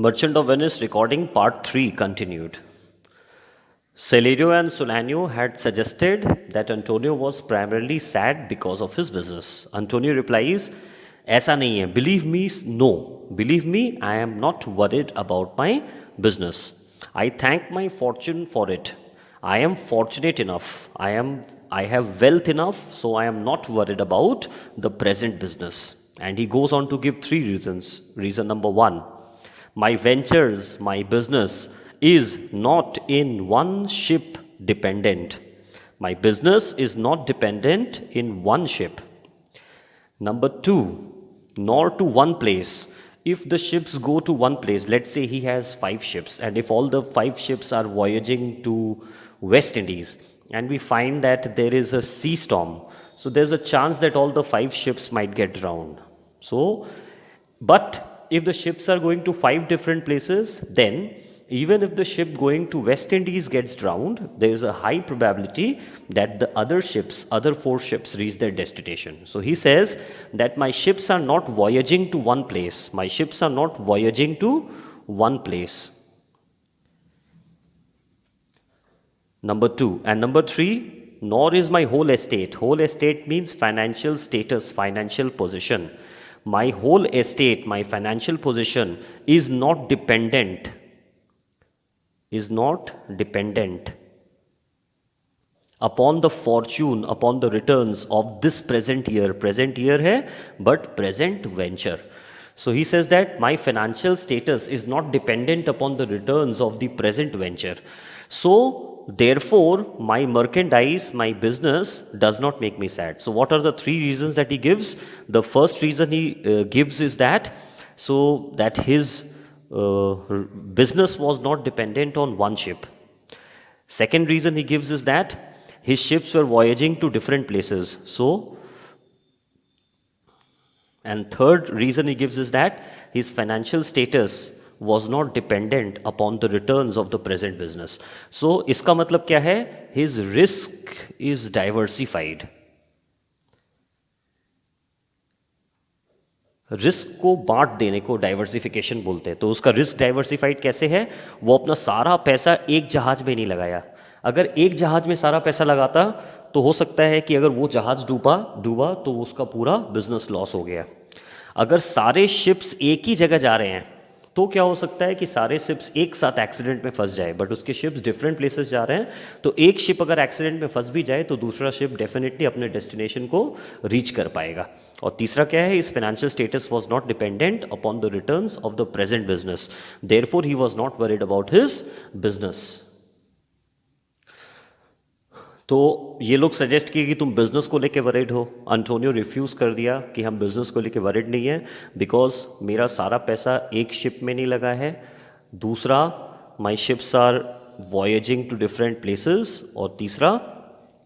Merchant of Venice recording part 3 continued. Celerio and Solanio had suggested that Antonio was primarily sad because of his business. Antonio replies, ऐसा नहीं है. Believe me, no. Believe me, I am not worried about my business. I thank my fortune for it. I am fortunate enough. I have wealth enough, so I am not worried about the present business. And he goes on to give 3 reasons. Reason number 1. My ventures, my business is not in one ship dependent. My business is not dependent in one ship. Number 2, nor to one place. If the ships go to one place, let's say he has 5 ships, and if all the 5 ships are voyaging to West Indies, and we find that there is a sea storm, so there's a chance that all the 5 ships might get drowned. But if the ships are going to 5 different places, then even if the ship going to West Indies gets drowned, there is a high probability that the other 4 ships reach their destination. So he says that my ships are not voyaging to one place. My ships are not voyaging to one place. Number 2. And number 3, nor is my whole estate. Whole estate means financial status, financial position. My whole estate, my financial position is not dependent upon the fortune, upon the returns of this present year. Present year hai, but present venture. So he says that my financial status is not dependent upon the returns of the present venture. So therefore, my merchandise, my business does not make me sad. So what are the 3 reasons that he gives? The first reason he gives is that his business was not dependent on one ship. Second reason he gives is that his ships were voyaging to different places. And third reason he gives is that his financial status was not dependent upon the returns of the present business. So इसका मतलब क्या है? His risk is diversified. Risk को बांट देने को diversification बोलते हैं. तो उसका रिस्क डाइवर्सिफाइड कैसे है? वो अपना सारा पैसा एक जहाज में नहीं लगाया. अगर एक जहाज में सारा पैसा लगाता तो हो सकता है कि अगर वो जहाज डूबा तो उसका पूरा बिजनेस लॉस हो गया. अगर सारे शिप्स एक ही जगह जा रहे हैं तो क्या हो सकता है कि सारे शिप्स एक साथ एक्सीडेंट में फंस जाए, बट उसके शिप्स डिफरेंट प्लेसेस जा रहे हैं, तो एक शिप अगर एक्सीडेंट में फंस भी जाए तो दूसरा शिप डेफिनेटली अपने डेस्टिनेशन को रीच कर पाएगा. और तीसरा क्या है? इस financial status was not dependent upon the returns of the present business, therefore he was not worried about his business. तो ये लोग सजेस्ट किए कि तुम बिजनेस को लेके वरीड हो. एंटोनियो रिफ्यूज़ कर दिया कि हम बिजनेस को लेके वरीड नहीं है, बिकॉज मेरा सारा पैसा एक शिप में नहीं लगा है. दूसरा, my ships are voyaging to different places. और तीसरा,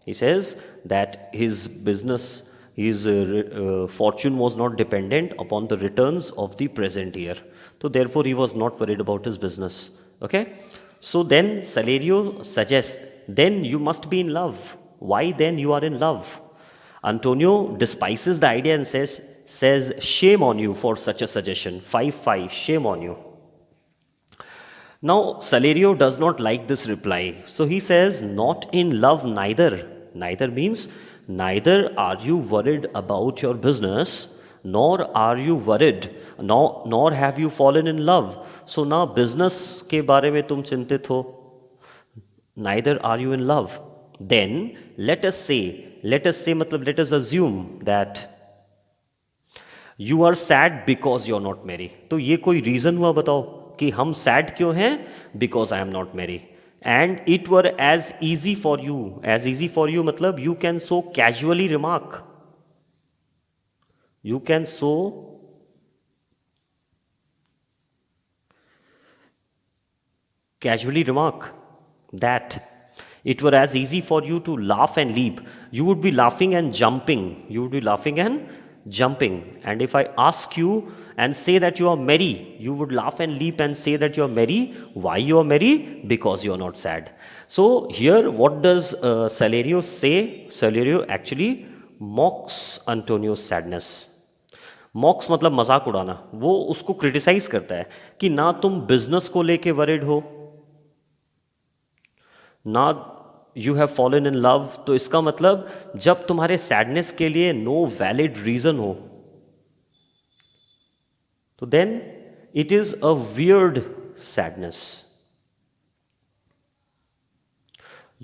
he says that his business, his fortune was not dependent upon the returns of the present year. So therefore he was not worried about his business. Okay. So then Salerio suggests, then you must be in love. Why then you are in love? Antonio despises the idea and says shame on you for such a suggestion. 5-5, shame on you. Now Salerio does not like this reply. So he says, not in love neither. Neither means neither are you worried about your business, nor are you worried, nor have you fallen in love. So ना business के बारे में तुम चिंतित हो, neither are you in love. Then let us say मतलब let us assume that you are sad because you are not married. तो ये कोई reason हुआ बताओ कि हम sad क्यों हैं? Because I am not married. And it were as easy for you मतलब you can so casually remark that it were as easy for you to laugh and leap. You would be laughing and jumping. And if I ask you and say that you are merry, you would laugh and leap and say that you are merry. Why you are merry? Because you are not sad. So here what does Salerio say? Salerio actually mocks Antonio's sadness. मॉक्स मतलब मजाक उड़ाना, वो उसको criticise करता है कि ना तुम बिजनेस को लेके वरिड हो, ना you have fallen in love. तो इसका मतलब जब तुम्हारे सैडनेस के लिए नो वैलिड रीजन हो, तो then it is a weird sadness.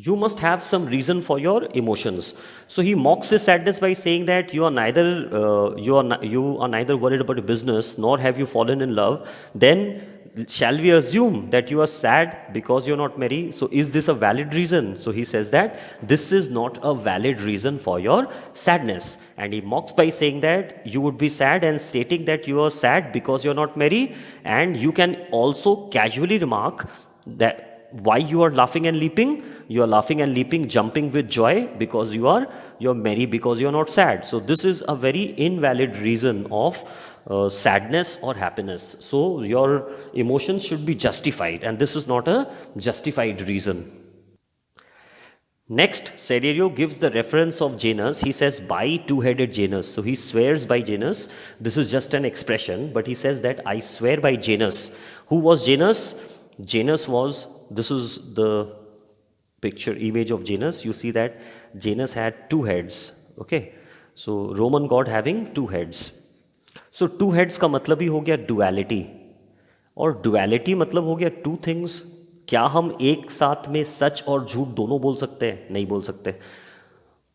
You must have some reason for your emotions. So he mocks his sadness by saying that you are neither you are neither worried about your business nor have you fallen in love. Then shall we assume that you are sad because you're not married? So is this a valid reason? So he says that this is not a valid reason for your sadness, and he mocks by saying that you would be sad and stating that you are sad because you're not married. And you can also casually remark that why you are laughing and leaping. You are laughing and leaping, jumping with joy because you're merry because you're not sad. So this is a very invalid reason of sadness or happiness. So your emotions should be justified, and this is not a justified reason. Next, Celerio gives the reference of Janus. He says, by two-headed Janus. So he swears by Janus. This is just an expression, but he says that I swear by Janus. Who was Janus? Janus was, this is the picture image of Janus. You see that Janus had two heads. Okay, so Roman god having two heads. So two heads का मतलब ही हो गया duality, और duality मतलब हो गया two things. क्या हम एक साथ में सच और झूठ दोनों बोल सकते हैं? नहीं बोल सकते।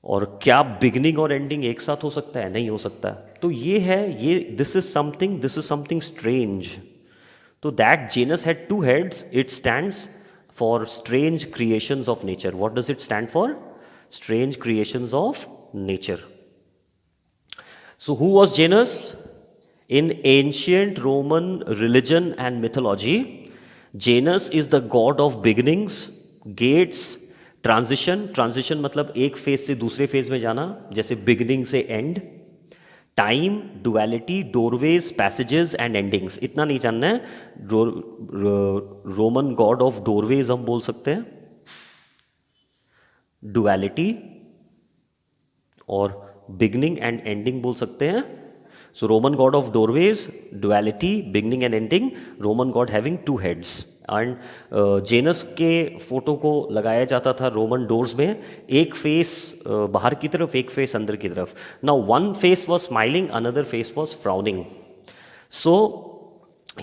और क्या बिगनिंग और एंडिंग एक साथ हो सकता है? नहीं हो सकता। तो ये है, ये दिस इज समथिंग स्ट्रेंज। तो that Janus had two heads, it stands for strange creations of nature. What does it stand for? Strange creations of nature. So who was Janus? In ancient Roman religion and mythology, Janus is the god of beginnings, gates, transition मतलब एक phase से दूसरे phase में जाना, जैसे beginning से and, time, duality, doorways, passages and endings. इतना नहीं जानना है, रोमन गॉड ऑफ डोरवेज हम बोल सकते हैं, डुअलिटी और बिगनिंग एंड एंडिंग बोल सकते हैं। So Roman god of doorways, duality, beginning and ending, Roman god having two heads. And Janus के फोटो को लगाया जाता था रोमन डोर्स में, एक फेस बाहर की तरफ, एक फेस अंदर की तरफ। Now one face was smiling, another face was frowning. So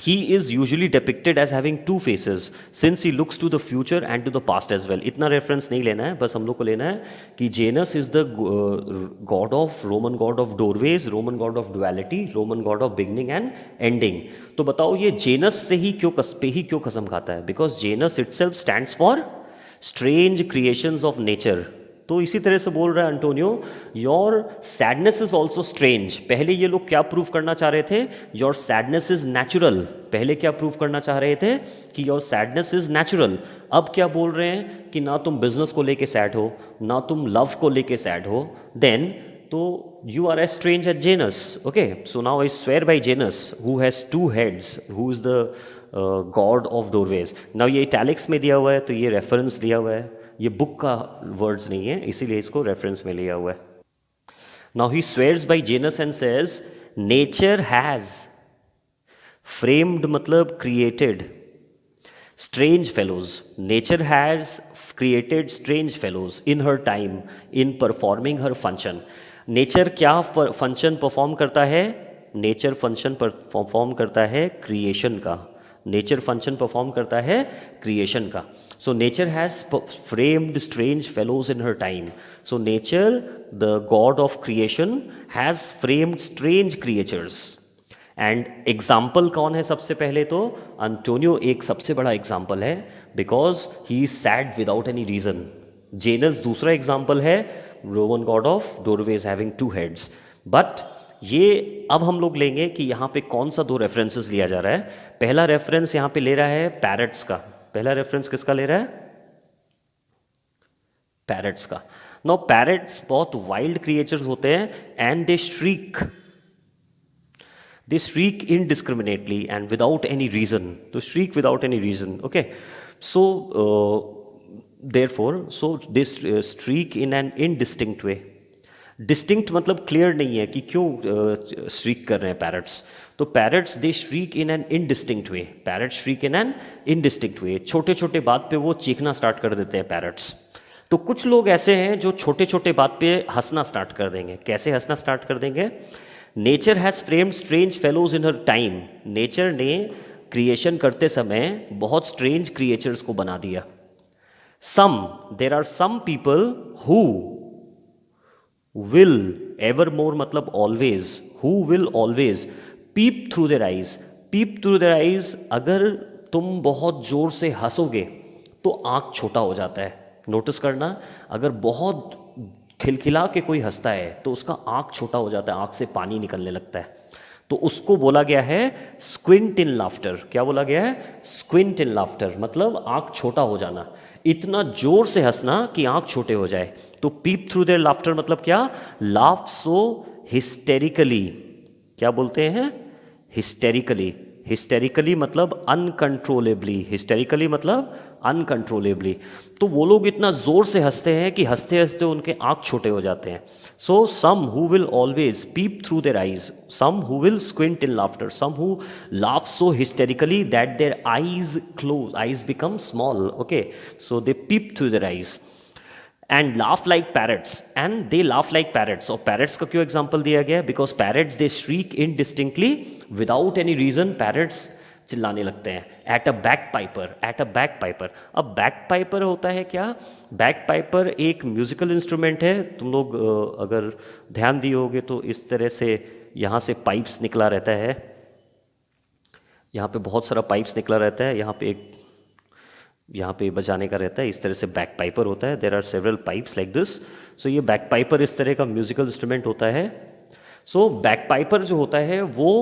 he is usually depicted as having two faces since he looks to the future and to the past as well. इतना reference नहीं लेना है, बस हम लोग को लेना है कि Janus is the god of, Roman god of doorways, Roman god of duality, Roman god of beginning and ending. तो बताओ ये Janus से ही क्यों कसम खाता है? Because Janus itself stands for strange creations of nature. तो इसी तरह से बोल रहा है Antonio, your sadness is also strange. पहले ये लोग क्या प्रूव करना चाह रहे थे? Your sadness is natural. पहले क्या प्रूव करना चाह रहे थे? कि योर सैडनेस इज नेचुरल। अब क्या बोल रहे हैं? कि ना तुम बिजनेस को लेके सैड हो, ना तुम लव को लेके सैड हो। देन तो you are as strange as Janus. Okay, so now I swear by Janus who has two heads, who is the god of doorways. Now ये इटैलिक्स में दिया हुआ है, तो ये रेफरेंस दिया हुआ है, ये बुक का वर्ड्स नहीं है, इसीलिए इसको रेफरेंस में लिया हुआ है। Now he swears by Janus and says nature has framed मतलब created strange fellows. Nature has created strange fellows in her time in performing her function. Nature क्या फंक्शन परफॉर्म करता है? नेचर फंक्शन परफॉर्म करता है creation का। Nature function perform करता है creation का। So nature has framed strange fellows in her time. So nature, the god of creation, has framed strange creatures. And example कौन है सबसे पहले? तो अंटोनियो एक सबसे बड़ा एग्जाम्पल है, because he is sad without any reason. Janus दूसरा एग्जाम्पल है, Roman god of doorways having two heads. But ये अब हम लोग लेंगे कि यहाँ पे कौन सा दो रेफरेंसेस लिया जा रहा है। पहला रेफरेंस यहाँ पे ले रहा है पैरट्स का। पहला रेफरेंस किसका ले रहा है? पैरट्स का। नो, पैरट्स बहुत वाइल्ड क्रिएचर्स होते हैं and they shriek indiscriminately and without any reason. To shriek without any reason. Okay, so therefore, so they shriek in an indistinct way. Distinct मतलब क्लियर नहीं है कि क्यों श्रीक कर रहे हैं पैरट्स। तो parrots they shriek in an indistinct way, parrot shriek in an indistinct way, छोटे छोटे बात पे वो चीखना स्टार्ट कर देते हैं पैरट्स। तो कुछ लोग ऐसे हैं जो छोटे छोटे बात पे हंसना स्टार्ट कर देंगे। कैसे हंसना स्टार्ट कर देंगे? Nature has framed strange fellows in her time, nature ने क्रिएशन करते समय बहुत स्ट्रेंज क्रिएचर्स को बना दिया। There are some people who will evermore मतलब always, who will always peep through their eyes, peep through their eyes, अगर तुम बहुत जोर से हंसोगे तो आंख छोटा हो जाता है। नोटिस करना, अगर बहुत खिलखिला के कोई हंसता है तो उसका आंख छोटा हो जाता है, आंख से पानी निकलने लगता है। तो उसको बोला गया है स्क्विंट इन लाफ्टर। क्या बोला गया है? स्क्विंट इन लाफ्टर, मतलब आंख छोटा हो जाना, इतना जोर से हंसना कि आंख छोटे हो जाए। तो पीप थ्रू देयर लाफ्टर मतलब क्या? Laugh so हिस्टेरिकली। क्या बोलते हैं? हिस्टेरिकली। हिस्टेरिकली मतलब अनकंट्रोलेबली, हिस्टेरिकली मतलब अनकंट्रोलेबली। तो वो लोग इतना जोर से हंसते हैं कि हंसते हंसते उनके आंख छोटे हो जाते हैं। So some who will always peep through their eyes, some who will squint in laughter, some who laugh so hysterically that their eyes close, eyes become small, okay, so they peep through their eyes and laugh like parrots, and they laugh like parrots। और parrots का क्यों example दिया गया है? Because parrots they shriek indistinctly without any reason, parrots चिल्लाने लगते हैं। At a bagpiper, at a bagpiper. अब बैकपाइपर होता है क्या? बैकपाइपर एक म्यूजिकल इंस्ट्रूमेंट है। तुम लोग अगर ध्यान दिए होगे तो इस तरह से यहाँ से पाइप्स निकला रहता है, यहाँ पे बहुत सारा पाइप्स निकला रहता है, यहाँ पे बजाने का रहता है, इस तरह से बैक पाइपर होता है। There are several pipes like this. So ये बैक पाइपर इस तरह का म्यूजिकल इंस्ट्रूमेंट होता है। सो बैक पाइपर जो होता है वो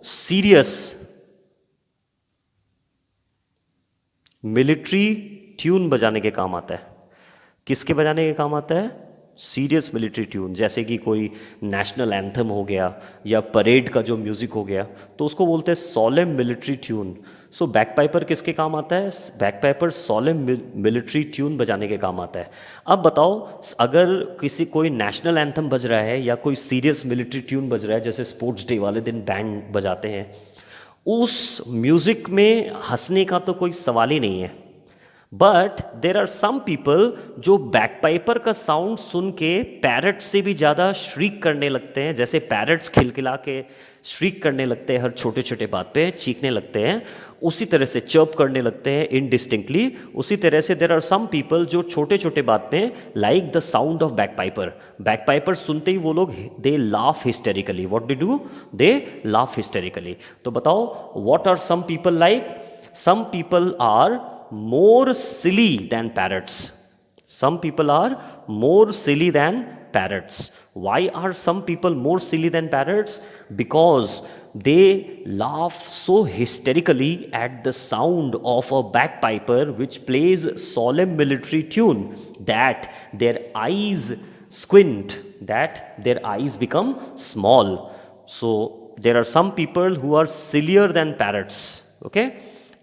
सीरियस मिलिट्री ट्यून बजाने के काम आता है। किसके बजाने के काम आता है? सीरियस मिलिट्री ट्यून, जैसे कि कोई नेशनल एंथम हो गया या परेड का जो म्यूजिक हो गया, तो उसको बोलते हैं सॉलेम मिलिट्री ट्यून। सो बैकपाइपर किसके काम आता है? बैकपाइपर सॉलेम मिलिट्री ट्यून बजाने के काम आता है। अब बताओ, अगर कोई नेशनल एंथम बज रहा है या कोई सीरियस मिलिट्री ट्यून बज रहा है, जैसे स्पोर्ट्स डे वाले दिन बैंड बजाते हैं, उस म्यूजिक में हंसने का तो कोई सवाल ही नहीं है। But there are some people जो बैकपाइपर का साउंड सुन के पैरट से भी ज़्यादा श्रीक करने लगते हैं। जैसे पैरट्स खिलखिला के श्रीक करने लगते हैं, हर छोटे छोटे बात पे चीखने लगते हैं, उसी तरह से चर्प करने लगते हैं इनडिस्टिंक्टली। उसी तरह से देर आर सम पीपल जो छोटे छोटे बात पे like the sound of bagpiper, bagpiper सुनते ही वो लोग they laugh hysterically. What they do? They laugh hysterically. तो बताओ, what are some people like? Some people are more silly than parrots. Some people are more silly than parrots. Why are some people more silly than parrots? Because they laugh so hysterically at the sound of a bagpiper which plays solemn military tune that their eyes squint, that their eyes become small. So there are some people who are sillier than parrots, okay?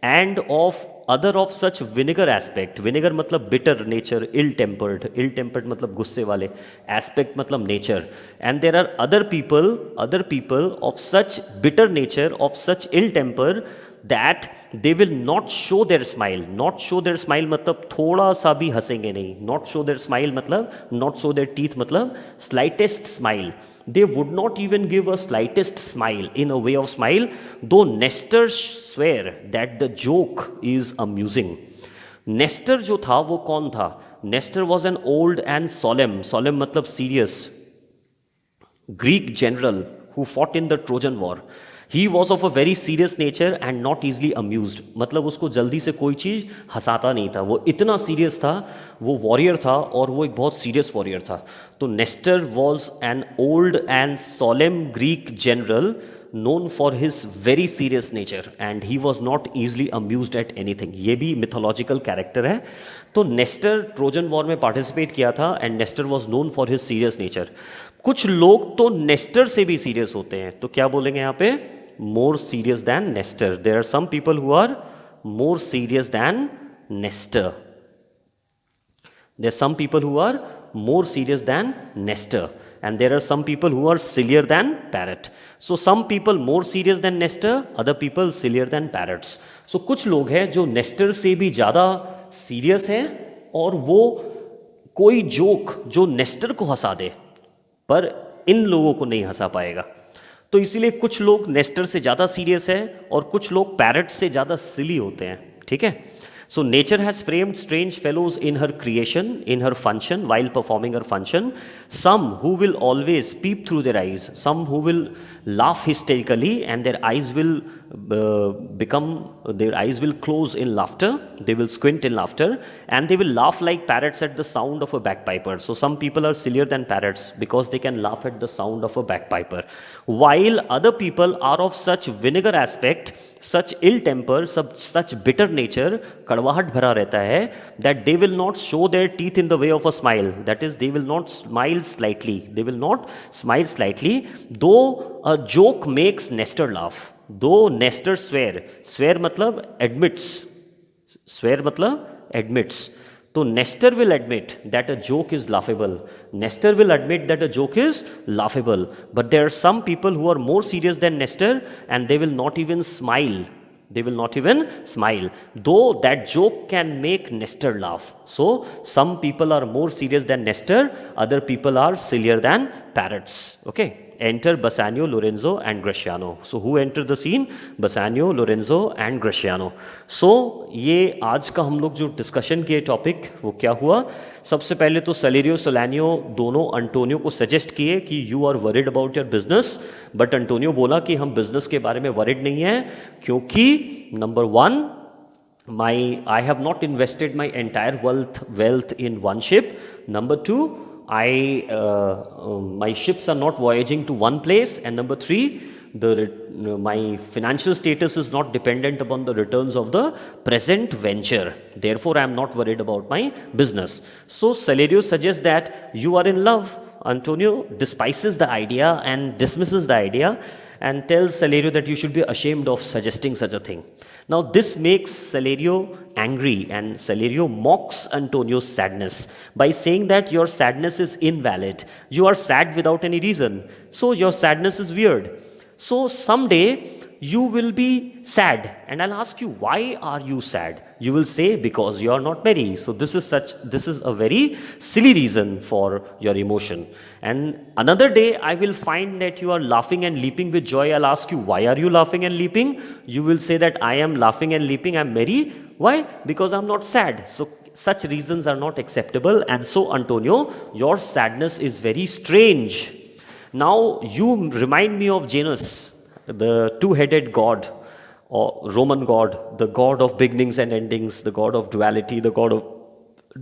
And of other of such vinegar aspect, vinegar मतलब bitter nature, ill tempered मतलब गुस्से वाले, aspect मतलब nature, and there are other people of such bitter nature, of such ill temper that they will not show their smile. Not show their smile मतलब थोड़ा सा भी हंसेंगे नहीं। Not show their smile मतलब not show their teeth मतलब slightest smile. They would not even give a slightest smile in a way of smile, though Nestor swear that the joke is amusing. Nestor जो था वो कौन था? Nestor was an old and solemn मतलब serious Greek general who fought in the Trojan War. He was of a very serious nature and not easily amused. मतलब उसको जल्दी से कोई चीज़ हंसाता नहीं था, वो इतना सीरियस था, वो वॉरियर था और वो एक बहुत सीरियस वॉरियर था। तो Nestor was an old and solemn Greek general known for his very serious nature and he was not easily amused at anything. ये भी mythological character है। तो नेस्टर ट्रोजन वॉर में पार्टिसिपेट किया था and Nestor was known for his serious nature. कुछ लोग तो नेस्टर से भी सीरियस होते हैं, तो क्या बोलेंगे यहाँ पे? More serious than Nestor. There are some people who are more serious than Nestor. There are some people who are more serious than Nestor. and there are some people who are sillier than parrot. So some people more serious than nester, other people sillier than parrots. So कुछ लोग हैं जो Nestor से भी ज़्यादा serious हैं और वो कोई जोक जो नेस्टर को हंसा दे पर इन लोगों को नहीं हंसा पाएगा. तो इसीलिए कुछ लोग नेस्टर से ज़्यादा सीरियस है और कुछ लोग पैरट से ज़्यादा सिली होते हैं. ठीक है. So nature has framed strange fellows in her creation, in her function, while performing her function. Some who will always peep through their eyes, some who will laugh hysterically, and their eyes will their eyes will close in laughter. They will squint in laughter, and they will laugh like parrots at the sound of a bagpiper. So some people are sillier than parrots because they can laugh at the sound of a bagpiper, while other people are of such vinegar aspect, such ill temper, such bitter nature, कड़वाहट भरा रहता है, that they will not show their teeth in the way of a smile. That is, they will not smile slightly. They will not smile slightly. Though a joke makes Nestor laugh. Though Nestor swear मतलब admits. Swear मतलब admits. So Nestor will admit that a joke is laughable. Nestor will admit that a joke is laughable. But there are some people who are more serious than Nestor and they will not even smile. They will not even smile. Though that joke can make Nestor laugh. So some people are more serious than Nestor. Other people are sillier than parrots. Okay. Enter Bassanio, Lorenzo and Gratiano. So who entered the scene? Bassanio, Lorenzo and Gratiano. So ये आज का हम लोग जो discussion किए topic वो क्या हुआ. सबसे पहले तो सलेरियो सोलानियो दोनों अंटोनियो को सजेस्ट किए कि you are worried about your business, but Antonio बोला कि हम बिजनेस के बारे में वरिड नहीं हैं क्योंकि number one, I have not invested my entire wealth in one ship. Number two, my ships are not voyaging to one place, and number three, my financial status is not dependent upon the returns of the present venture. Therefore, I am not worried about my business. So Salerio suggests that you are in love. Antonio despises the idea and dismisses the idea and tells Salerio that you should be ashamed of suggesting such a thing. Now this makes Salerio angry, and Salerio mocks Antonio's sadness by saying that your sadness is invalid. You are sad without any reason. So your sadness is weird. So someday you will be sad, and I'll ask you, why are you sad? You will say, because you are not merry. So this is a very silly reason for your emotion. And another day I will find that you are laughing and leaping with joy. I'll ask you, why are you laughing and leaping? You will say that I am laughing and leaping, I'm merry. Why? Because I'm not sad. So such reasons are not acceptable. And so Antonio, your sadness is very strange. Now you remind me of Janus, the two-headed god, or Roman god, the god of beginnings and endings, the god of duality, the god of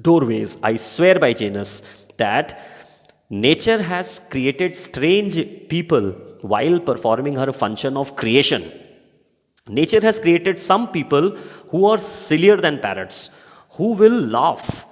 doorways. I swear by Janus that nature has created strange people while performing her function of creation. Nature has created some people who are sillier than parrots, who will laugh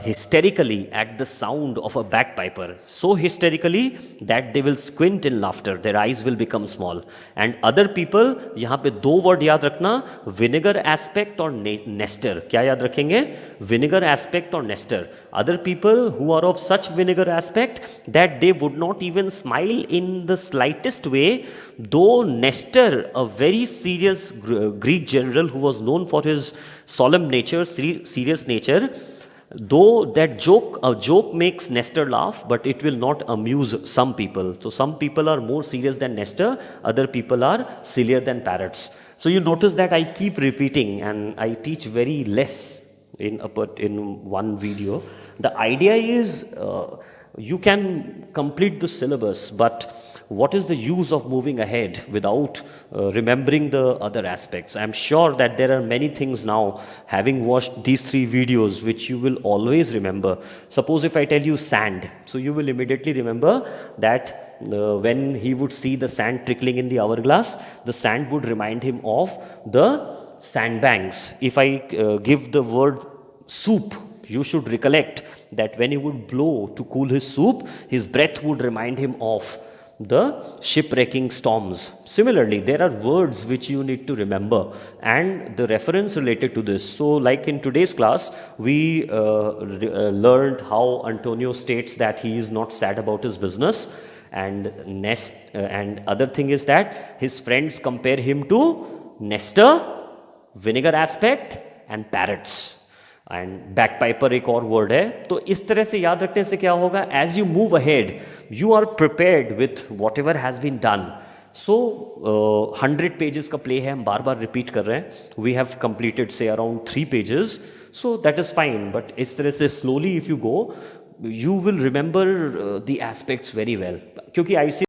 hysterically at the sound of a bagpiper, so hysterically that they will squint in laughter, their eyes will become small. And other people, यहाँ पे दो word याद रखना, vinegar aspect और nester. क्या याद रखेंगे? Vinegar aspect और nester. Other people who are of such vinegar aspect that they would not even smile in the slightest way, though Nestor, a very serious Greek general who was known for his solemn nature, serious nature, though that a joke makes Nestor laugh, but it will not amuse some people. So some people are more serious than Nestor, other people are sillier than parrots. So you notice that I keep repeating, and I teach very less in one video. The idea is you can complete the syllabus, but what is the use of moving ahead without remembering the other aspects? I'm sure that there are many things now, having watched these 3 videos, which you will always remember. Suppose if I tell you sand, so you will immediately remember that when he would see the sand trickling in the hourglass, the sand would remind him of the sandbanks. If I give the word soup, you should recollect that when he would blow to cool his soup, his breath would remind him of the shipwrecking storms. Similarly, there are words which you need to remember and the reference related to this. So like in today's class, we learned how Antonio states that he is not sad about his business, and and other thing is that his friends compare him to Nestor, vinegar aspect and parrots. And bagpiper एक और word है. तो इस तरह से याद रखने से क्या होगा, as you move ahead you are prepared with whatever has been done. So 100 pages का प्ले है, हम बार बार रिपीट कर रहे हैं. We have completed say around 3 pages, so that is fine. But इस तरह से slowly if you go, you will remember the aspects very well. क्योंकि IC